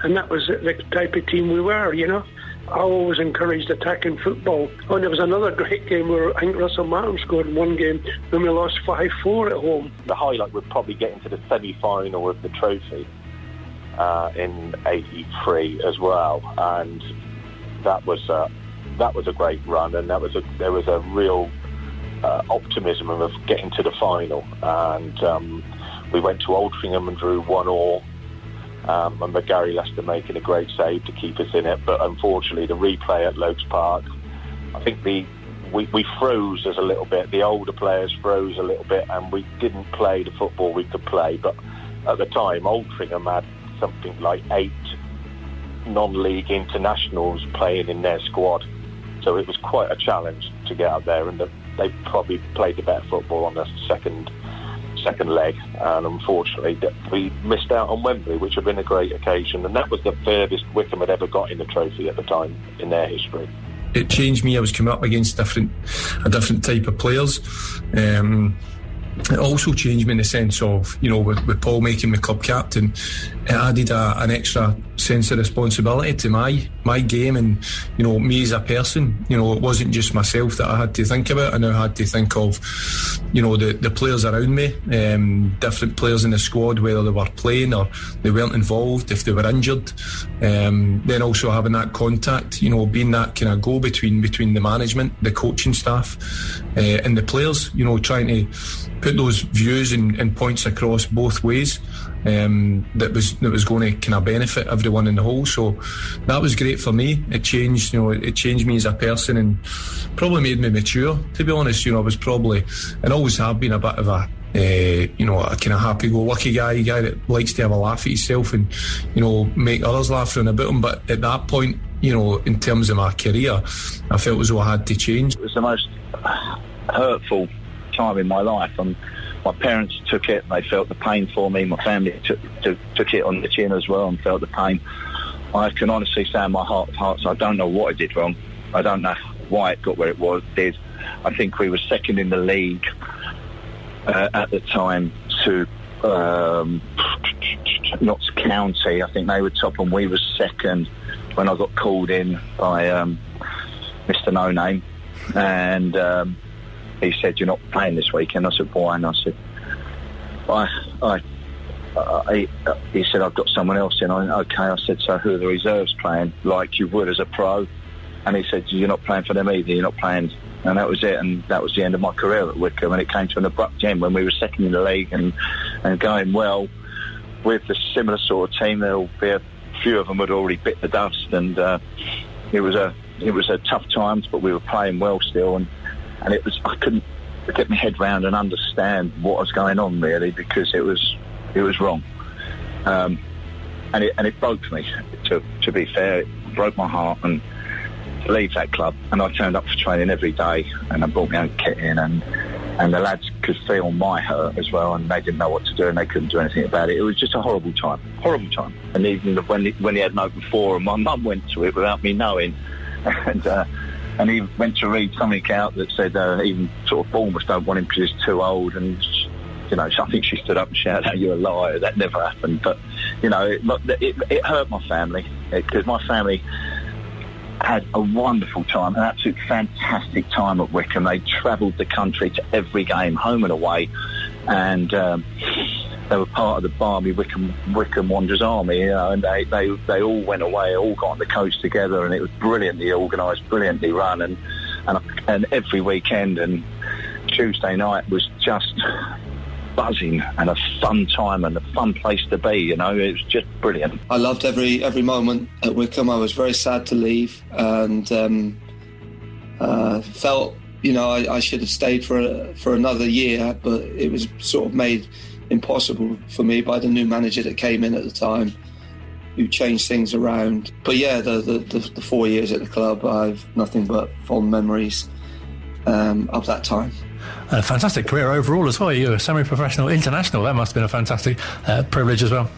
And that was the type of team we were, you know. I always encouraged attacking football. Oh, and there was another great game where I think Russell Martin scored in one game when we lost 5-4 at home. The highlight would probably get into the semi-final of the trophy in '83 as well, and that was a great run, and there was a real optimism of getting to the final, and we went to Altrincham and drew 1-1. And Gary Lester making a great save to keep us in it, but unfortunately the replay at Lokes Park, I think we froze us a little bit. The older players froze a little bit, and we didn't play the football we could play. But at the time, Altrincham had something like 8 non-league internationals playing in their squad, so it was quite a challenge to get up there, and they probably played the better football on the second leg, and unfortunately we missed out on Wembley, which had been a great occasion, and that was the furthest Wycombe had ever got in the trophy at the time in their history. It changed me. I was coming up against a different type of players. It also changed me in the sense of, you know, with Paul making me club captain, it added an extra sense of responsibility to my game, and, you know, me as a person. You know, it wasn't just myself that I had to think about. I now had to think of, you know, the players around me, different players in the squad, whether they were playing or they weren't involved, if they were injured. Then also having that contact, you know, being that kind of go-between between the management, the coaching staff, and the players, you know, trying to put those views and points across both ways, that was going to kind of benefit everyone in the whole. So that was great for me. It changed me as a person, and probably made me mature, to be honest. You know, I was probably, and always have been, a bit of a you know, a kind of happy-go-lucky guy that likes to have a laugh at himself and, you know, make others laugh around about him. But at that point, you know, in terms of my career, I felt as though I had to change. It was the most hurtful time in my life, and my parents took it. They felt the pain for me. My family took it on the chin as well and felt the pain. I can honestly say in my heart of hearts, I don't know what I did wrong. I don't know why it got where it did. I think we were second in the league at the time to Notts County. I think they were top and we were second when I got called in by Mr. No Name, and he said, "You're not playing this weekend." I said, "Why?" And I said, he said, "I've got someone else in." I went, "Okay." I said, "So who are the reserves playing?" "Like you would as a pro." And he said, "You're not playing for them either, you're not playing." And that was it, and that was the end of my career at Wycombe. And it came to an abrupt end when we were second in the league and going well with the similar sort of team. There'll be a few of them had already bit the dust, and it was a tough times, but we were playing well still, and I couldn't get my head round and understand what was going on really, because it was wrong, and it broke me. To be fair, it broke my heart, and to leave that club. And I turned up for training every day, and I brought my own kit in, and the lads could feel my hurt as well, and they didn't know what to do, and they couldn't do anything about it. It was just a horrible time. And even when he had an open forum, my mum went to it without me knowing, and he went to read something out that said even sort of Bournemouth don't want him because he's too old, and you know, so I think she stood up and shouted out, "You're a liar, that never happened." But you know, it hurt my family, because my family had a wonderful time, an absolute fantastic time at Wycombe. They travelled the country to every game, home and away, and they were part of the Barmy Wycombe Wanderers Army, you know, and they all went away, all got on the coast together, and it was brilliantly organised, brilliantly run, and every weekend, and Tuesday night was just buzzing and a fun time and a fun place to be, you know. It was just brilliant. I loved every moment at Wycombe. I was very sad to leave and felt, you know, I should have stayed for another year, but it was sort of made impossible for me by the new manager that came in at the time, who changed things around. But yeah, the 4 years at the club, I've nothing but fond memories of that time. A fantastic career overall as well. You're a semi-professional international. That must have been a fantastic privilege as well.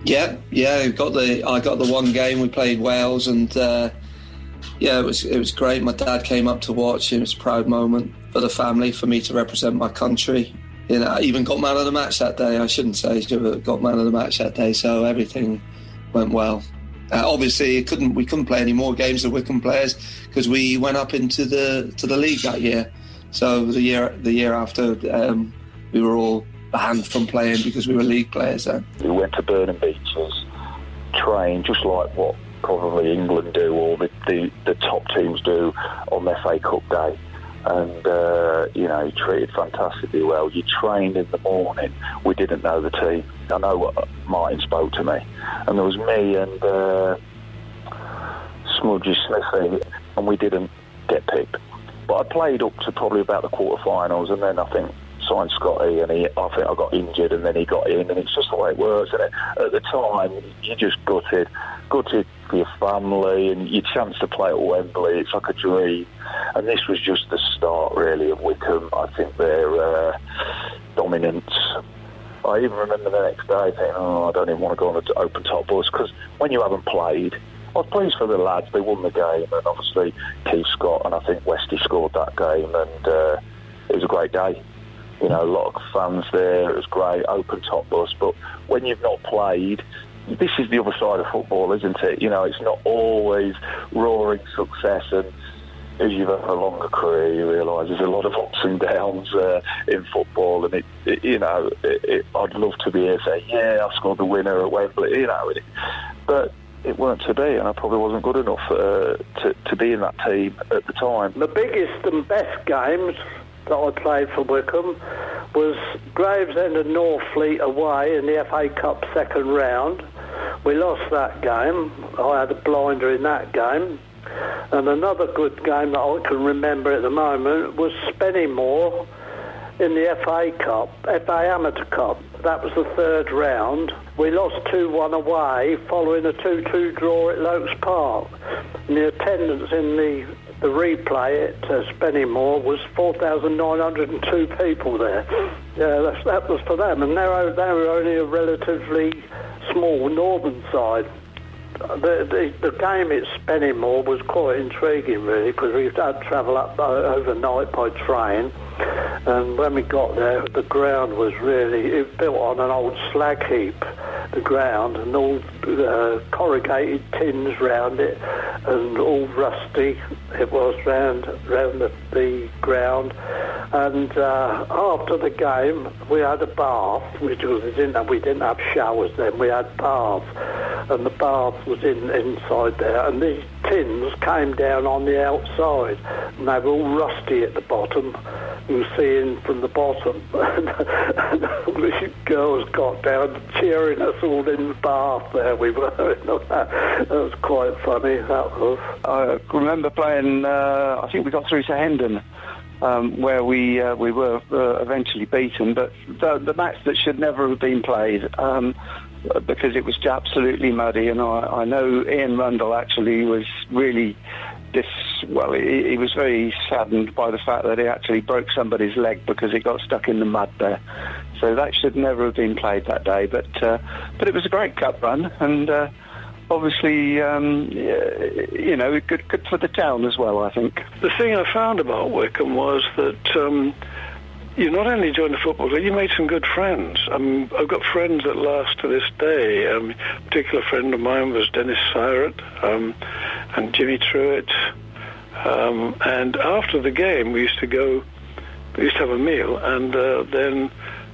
Yeah. I got the one game. We played Wales, and it was great. My dad came up to watch. It was a proud moment for the family, for me to represent my country. You know, I even got man of the match that day. I shouldn't say, but got man of the match that day. So everything went well. Obviously, we couldn't play any more games with Wycombe players because we went up into the league that year. So the year after, we were all banned from playing because we were league players then. We went to Burnham Beeches, trained just like what probably England do or the top teams do on the FA Cup day. And, treated fantastically well. You trained in the morning. We didn't know the team. I know what Martin spoke to me. And there was me and Smudgy Smithy, and we didn't get picked. But I played up to probably about the quarterfinals, and then I think signed Scotty, and I think I got injured, and then he got in, and it's just the way it works. And at the time, you just gutted for your family, and your chance to play at Wembley. It's like a dream. And this was just the start, really, of Wycombe. I think their dominance. I even remember the next day thinking, I don't even want to go on an open top bus, because when you haven't played, I was pleased for the lads. They won the game, and obviously Keith Scott and I think Westy scored that game, and it was a great day. You know, a lot of fans there. It was great, open top bus. But when you've not played, this is the other side of football, isn't it? You know, it's not always roaring success, and as you've had a longer career, you realise there's a lot of ups and downs in football, and I'd love to be here saying, I scored the winner at Wembley, but it weren't to be, and I probably wasn't good enough to be in that team at the time. The biggest and best games that I played for Wycombe was Gravesend and Northfleet away in the FA Cup second round. We lost that game. I had a blinder in that game. And another good game that I can remember at the moment was Spennymoor in the FA Cup, FA Amateur Cup. That was the third round. We lost 2-1 away following a 2-2 draw at Lokes Park. And the attendance in the replay at Spennymoor was 4,902 people there. Yeah, that was for them, and they were only a relatively small northern side. The game at Spennymoor was quite intriguing, really, because we had to travel up overnight by train, and when we got there, the ground was it built on an old slag heap, the ground, and all corrugated tins round it, and all rusty it was round the ground. And after the game, we had a bath, which was we didn't have showers then. We had baths, and the bath was inside there, and these tins came down on the outside, and they were all rusty at the bottom. You were seeing from the bottom, and all these girls got down cheering us all in the bath there. We were. That was quite funny. That was. I remember playing. I think we got through to Hendon, where we were eventually beaten, but the match that should never have been played. Because it was absolutely muddy, and I know Ian Rundle actually was really he was very saddened by the fact that he actually broke somebody's leg because it got stuck in the mud there. So that should never have been played that day, but it was a great cup run, and obviously, good for the town as well, I think. The thing I found about Wycombe was that you not only joined the football club, you made some good friends. I've got friends that last to this day. A particular friend of mine was Dennis Syrett and Jimmy Truitt. And after the game, we used to have a meal, and then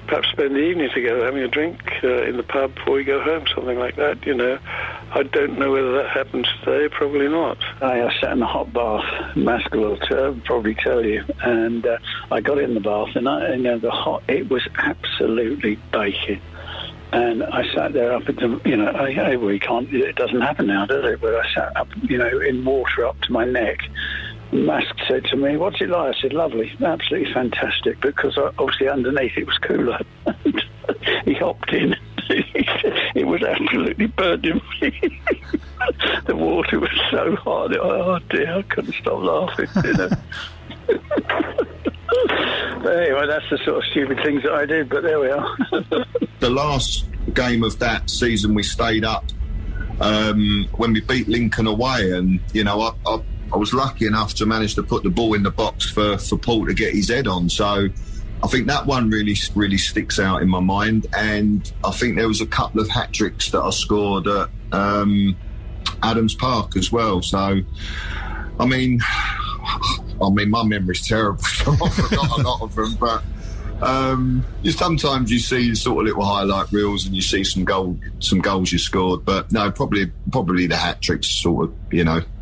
perhaps spend the evening together having a drink in the pub before we go home, something like that, I don't know whether that happens today, probably not. I sat in the hot bath, Maskell will probably tell you, and I got in the bath, and it was absolutely baking. And I sat there up at the, it doesn't happen now, does it? But I sat up, in water up to my neck. Mask said to me, "What's it like?" I said, "Lovely, absolutely fantastic," because obviously underneath it was cooler. He hopped in. It was absolutely burning me. The water was so hot. Oh dear, I couldn't stop laughing. But anyway, that's the sort of stupid things that I did. But there we are. The last game of that season, we stayed up when we beat Lincoln away, and I was lucky enough to manage to put the ball in the box for Paul to get his head on. So I think that one really sticks out in my mind. And I think there was a couple of hat-tricks that I scored at Adams Park as well. So, I mean, my memory's terrible, so I forgot a lot of them. But sometimes you see sort of little highlight reels and you see some goals you scored. But no, probably the hat tricks sort of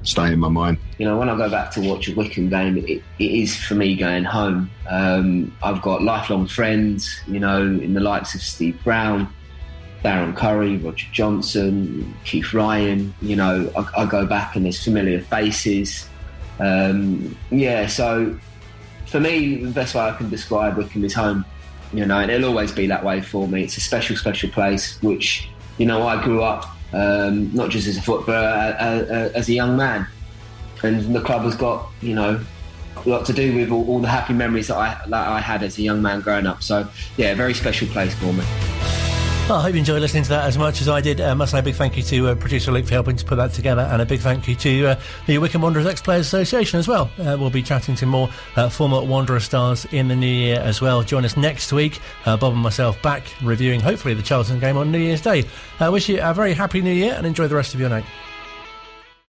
stay in my mind. When I go back to watch a Wycombe game, it is for me going home. I've got lifelong friends, in the likes of Steve Brown, Darren Curry, Roger Johnson, Keith Ryan. I go back and there's familiar faces. So for me, the best way I can describe Wycombe is home, and it'll always be that way for me. It's a special, special place, which, I grew up, not just as a footballer, as a young man. And the club has got, a lot to do with all the happy memories that I had as a young man growing up. So, yeah, a very special place for me. Well, I hope you enjoyed listening to that as much as I did. I must say a big thank you to producer Luke for helping to put that together, and a big thank you to the Wycombe Wanderers Ex-Players Association as well. We'll be chatting to more former Wanderer stars in the new year as well. Join us next week, Bob and myself back reviewing hopefully the Charlton game on New Year's Day. I wish you a very happy new year and enjoy the rest of your night.